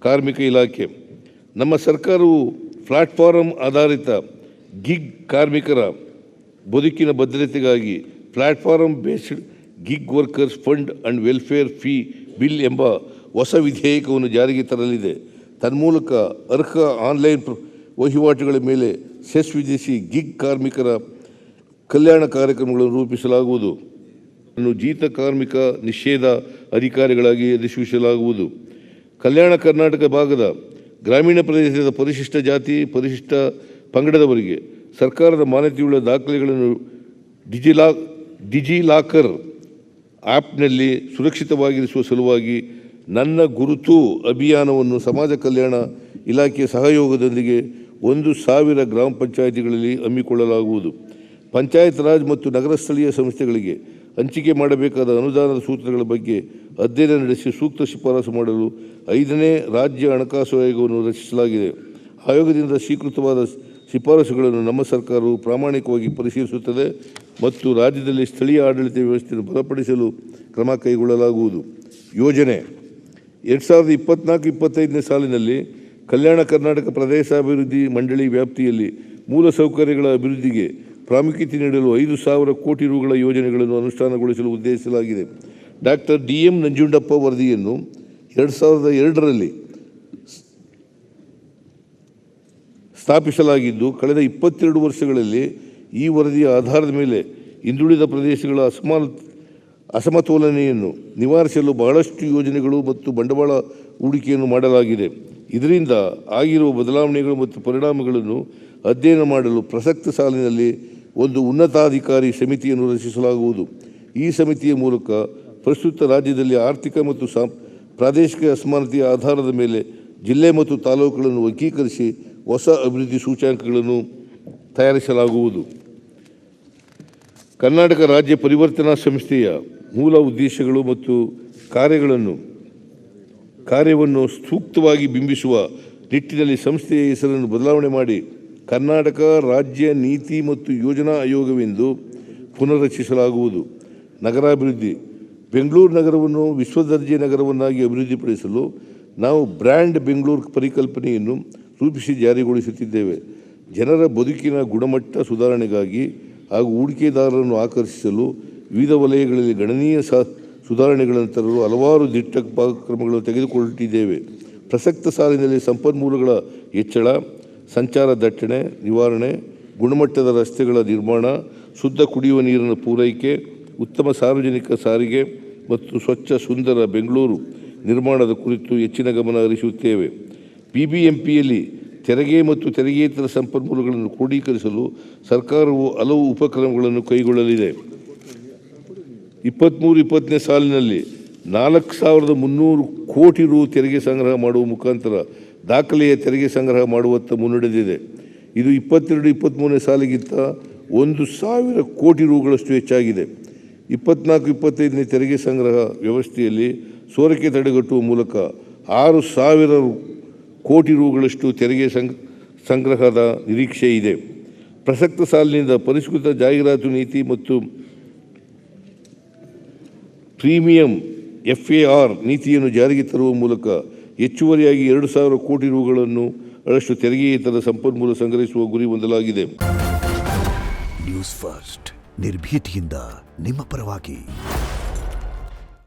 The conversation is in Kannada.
ಕಾರ್ಮಿಕ ಇಲಾಖೆ. ನಮ್ಮ ಸರ್ಕಾರವು ಪ್ಲಾಟ್ಫಾರಂ ಆಧಾರಿತ ಗಿಗ್ ಕಾರ್ಮಿಕರ ಬದುಕಿನ ಭದ್ರತೆಗಾಗಿ platform based gig workers fund and welfare fee bill ಎಂಬ ಹೊಸ ವಿಧೇಯಕವನ್ನು ಜಾರಿಗೆ ತರಲಿದೆ. ತನ್ಮೂಲಕ ಅರ್ಹ ಆನ್ಲೈನ್ ವಹಿವಾಟುಗಳ ಮೇಲೆ ಸೆಸ್ ವಿಧಿಸಿ ಗಿಗ್ ಕಾರ್ಮಿಕರ ಕಲ್ಯಾಣ ಕಾರ್ಯಕ್ರಮಗಳನ್ನು ರೂಪಿಸಲಾಗುವುದು. ಜೀತ ಕಾರ್ಮಿಕ ನಿಷೇಧ ಅಧಿಕಾರಿಗಳಾಗಿ ಅಧಿಸೂಚಿಸಲಾಗುವುದು. ಕಲ್ಯಾಣ ಕರ್ನಾಟಕ ಭಾಗದ ಗ್ರಾಮೀಣ ಪ್ರದೇಶದ ಪರಿಶಿಷ್ಟ ಜಾತಿ ಪರಿಶಿಷ್ಟ ಪಂಗಡದವರಿಗೆ ಸರ್ಕಾರದ ಮಾನ್ಯತೆಯುಳ್ಳ ದಾಖಲೆಗಳನ್ನು ಡಿಜಿಲಾಕರ್ ಆ್ಯಪ್ನಲ್ಲಿ ಸುರಕ್ಷಿತವಾಗಿರಿಸುವ ಸಲುವಾಗಿ ನನ್ನ ಗುರುತು ಅಭಿಯಾನವನ್ನು ಸಮಾಜ ಕಲ್ಯಾಣ ಇಲಾಖೆಯ ಸಹಯೋಗದೊಂದಿಗೆ 1,000 ಗ್ರಾಮ ಪಂಚಾಯಿತಿಗಳಲ್ಲಿ ಹಮ್ಮಿಕೊಳ್ಳಲಾಗುವುದು. ಪಂಚಾಯತ್ ರಾಜ್ ಮತ್ತು ನಗರ ಸ್ಥಳೀಯ ಸಂಸ್ಥೆಗಳಿಗೆ ಹಂಚಿಕೆ ಮಾಡಬೇಕಾದ ಅನುದಾನದ ಸೂತ್ರಗಳ ಬಗ್ಗೆ ಅಧ್ಯಯನ ನಡೆಸಿ ಸೂಕ್ತ ಶಿಫಾರಸು ಮಾಡಲು 5ನೇ ರಾಜ್ಯ ಹಣಕಾಸು ಆಯೋಗವನ್ನು ರಚಿಸಲಾಗಿದೆ. ಆಯೋಗದಿಂದ ಸ್ವೀಕೃತವಾದ ಶಿಫಾರಸುಗಳನ್ನು ನಮ್ಮ ಸರ್ಕಾರವು ಪ್ರಾಮಾಣಿಕವಾಗಿ ಪರಿಶೀಲಿಸುತ್ತದೆ ಮತ್ತು ರಾಜ್ಯದಲ್ಲಿ ಸ್ಥಳೀಯ ಆಡಳಿತ ವ್ಯವಸ್ಥೆಯನ್ನು ಬಲಪಡಿಸಲು ಕ್ರಮ ಕೈಗೊಳ್ಳಲಾಗುವುದು. ಯೋಜನೆ 2024-25ನೇ ಸಾಲಿನಲ್ಲಿ ಕಲ್ಯಾಣ ಕರ್ನಾಟಕ ಪ್ರದೇಶಾಭಿವೃದ್ಧಿ ಮಂಡಳಿ ವ್ಯಾಪ್ತಿಯಲ್ಲಿ ಮೂಲಸೌಕರ್ಯಗಳ ಅಭಿವೃದ್ಧಿಗೆ ಪ್ರಾಮುಖ್ಯತೆ ನೀಡಲು 5,000 ಕೋಟಿ ರುಗಳ ಯೋಜನೆಗಳನ್ನು ಅನುಷ್ಠಾನಗೊಳಿಸಲು ಉದ್ದೇಶಿಸಲಾಗಿದೆ. ಡಾಕ್ಟರ್ DM ನಂಜುಂಡಪ್ಪ ವರದಿಯನ್ನು 2002ರಲ್ಲಿ ಸ್ಥಾಪಿಸಲಾಗಿದ್ದು, ಕಳೆದ 22 ವರ್ಷಗಳಲ್ಲಿ ಈ ವರದಿಯ ಆಧಾರದ ಮೇಲೆ ಹಿಂದುಳಿದ ಪ್ರದೇಶಗಳ ಅಸಮತೋಲನೆಯನ್ನು ನಿವಾರಿಸಲು ಬಹಳಷ್ಟು ಯೋಜನೆಗಳು ಮತ್ತು ಬಂಡವಾಳ ಹೂಡಿಕೆಯನ್ನು ಮಾಡಲಾಗಿದೆ. ಇದರಿಂದ ಆಗಿರುವ ಬದಲಾವಣೆಗಳು ಮತ್ತು ಪರಿಣಾಮಗಳನ್ನು ಅಧ್ಯಯನ ಮಾಡಲು ಪ್ರಸಕ್ತ ಸಾಲಿನಲ್ಲಿ ಒಂದು ಉನ್ನತಾಧಿಕಾರಿ ಸಮಿತಿಯನ್ನು ರಚಿಸಲಾಗುವುದು. ಈ ಸಮಿತಿಯ ಮೂಲಕ ಪ್ರಸ್ತುತ ರಾಜ್ಯದಲ್ಲಿ ಆರ್ಥಿಕ ಮತ್ತು ಪ್ರಾದೇಶಿಕ ಅಸಮಾನತೆಯ ಆಧಾರದ ಮೇಲೆ ಜಿಲ್ಲೆ ಮತ್ತು ತಾಲೂಕುಗಳನ್ನು ವರ್ಗೀಕರಿಸಿ ಹೊಸ ಅಭಿವೃದ್ಧಿ ಸೂಚ್ಯಂಕಗಳನ್ನು ತಯಾರಿಸಲಾಗುವುದು. ಕರ್ನಾಟಕ ರಾಜ್ಯ ಪರಿವರ್ತನಾ ಸಂಸ್ಥೆಯ ಮೂಲ ಉದ್ದೇಶಗಳು ಮತ್ತು ಕಾರ್ಯವನ್ನು ಸೂಕ್ತವಾಗಿ ಬಿಂಬಿಸುವ ನಿಟ್ಟಿನಲ್ಲಿ ಸಂಸ್ಥೆಯ ಹೆಸರನ್ನು ಬದಲಾವಣೆ ಮಾಡಿ ಕರ್ನಾಟಕ ರಾಜ್ಯ ನೀತಿ ಮತ್ತು ಯೋಜನಾ ಆಯೋಗವೆಂದು ಪುನರ್ರಚಿಸಲಾಗುವುದು. ನಗರಾಭಿವೃದ್ಧಿ. ಬೆಂಗಳೂರು ನಗರವನ್ನು ವಿಶ್ವದರ್ಜೆ ನಗರವನ್ನಾಗಿ ಅಭಿವೃದ್ಧಿಪಡಿಸಲು ನಾವು ಬ್ರ್ಯಾಂಡ್ ಬೆಂಗಳೂರು ಪರಿಕಲ್ಪನೆಯನ್ನು ರೂಪಿಸಿ ಜಾರಿಗೊಳಿಸುತ್ತಿದ್ದೇವೆ. ಜನರ ಬದುಕಿನ ಗುಣಮಟ್ಟ ಸುಧಾರಣೆಗಾಗಿ ಹಾಗೂ ಹೂಡಿಕೆದಾರರನ್ನು ಆಕರ್ಷಿಸಲು ವಿವಿಧ ವಲಯಗಳಲ್ಲಿ ಗಣನೀಯ ಸುಧಾರಣೆಗಳನ್ನು ತರಲು ಹಲವಾರು ದಿಟ್ಟ ಕ್ರಮಗಳನ್ನು ತೆಗೆದುಕೊಳ್ಳುತ್ತಿದ್ದೇವೆ. ಪ್ರಸಕ್ತ ಸಾಲಿನಲ್ಲಿ ಸಂಪನ್ಮೂಲಗಳ ಹೆಚ್ಚಳ, ಸಂಚಾರ ದಟ್ಟಣೆ ನಿವಾರಣೆ, ಗುಣಮಟ್ಟದ ರಸ್ತೆಗಳ ನಿರ್ಮಾಣ, ಶುದ್ಧ ಕುಡಿಯುವ ನೀರಿನ ಪೂರೈಕೆ, ಉತ್ತಮ ಸಾರ್ವಜನಿಕ ಸಾರಿಗೆ ಮತ್ತು ಸ್ವಚ್ಛ ಸುಂದರ ಬೆಂಗಳೂರು ನಿರ್ಮಾಣದ ಕುರಿತು ಹೆಚ್ಚಿನ ಗಮನ ಹರಿಸುತ್ತೇವೆ. BBMPಯಲ್ಲಿ ತೆರಿಗೆ ಮತ್ತು ತೆರಿಗೆಯೇತರ ಸಂಪನ್ಮೂಲಗಳನ್ನು ಕ್ರೋಢೀಕರಿಸಲು ಸರ್ಕಾರವು ಹಲವು ಉಪಕ್ರಮಗಳನ್ನು ಕೈಗೊಳ್ಳಲಿದೆ. 23-20ನೇ ಸಾಲಿನಲ್ಲಿ 4,300 ಕೋಟಿ ರು ತೆರಿಗೆ ಸಂಗ್ರಹ ಮಾಡುವ ಮುಖಾಂತರ ದಾಖಲೆಯ ತೆರಿಗೆ ಸಂಗ್ರಹ ಮಾಡುವತ್ತ ಮುನ್ನಡೆದಿದೆ. ಇದು 22-23ನೇ ಸಾಲಿಗಿಂತ 1,000 ಕೋಟಿ ರುಗಳಷ್ಟು ಹೆಚ್ಚಾಗಿದೆ. 24-25ನೇ ತೆರಿಗೆ ಸಂಗ್ರಹ ವ್ಯವಸ್ಥೆಯಲ್ಲಿ ಸೋರಿಕೆ ತಡೆಗಟ್ಟುವ ಮೂಲಕ 6,000 ಕೋಟಿ ರುಗಳಷ್ಟು ತೆರಿಗೆ ಸಂಗ್ರಹದ ನಿರೀಕ್ಷೆ ಇದೆ. ಪ್ರಸಕ್ತ ಸಾಲಿನಿಂದ ಪರಿಷ್ಕೃತ ಜಾಹೀರಾತು ನೀತಿ ಮತ್ತು ಪ್ರೀಮಿಯಂ FAR ನೀತಿಯನ್ನು ಜಾರಿಗೆ ತರುವ ಮೂಲಕ ಹೆಚ್ಚುವರಿಯಾಗಿ 2,000 ಕೋಟಿ ರುಗಳನ್ನು ಅಷ್ಟು ತೆರಿಗೆಯೇತರ ಸಂಪನ್ಮೂಲ ಸಂಗ್ರಹಿಸುವ ಗುರಿ ಹೊಂದಲಾಗಿದೆ. ನ್ಯೂಸ್ ಫಸ್ಟ್ ನಿರ್ಭೀತಿಯಿಂದ ನಿಮ್ಮ ಪರವಾಗಿ.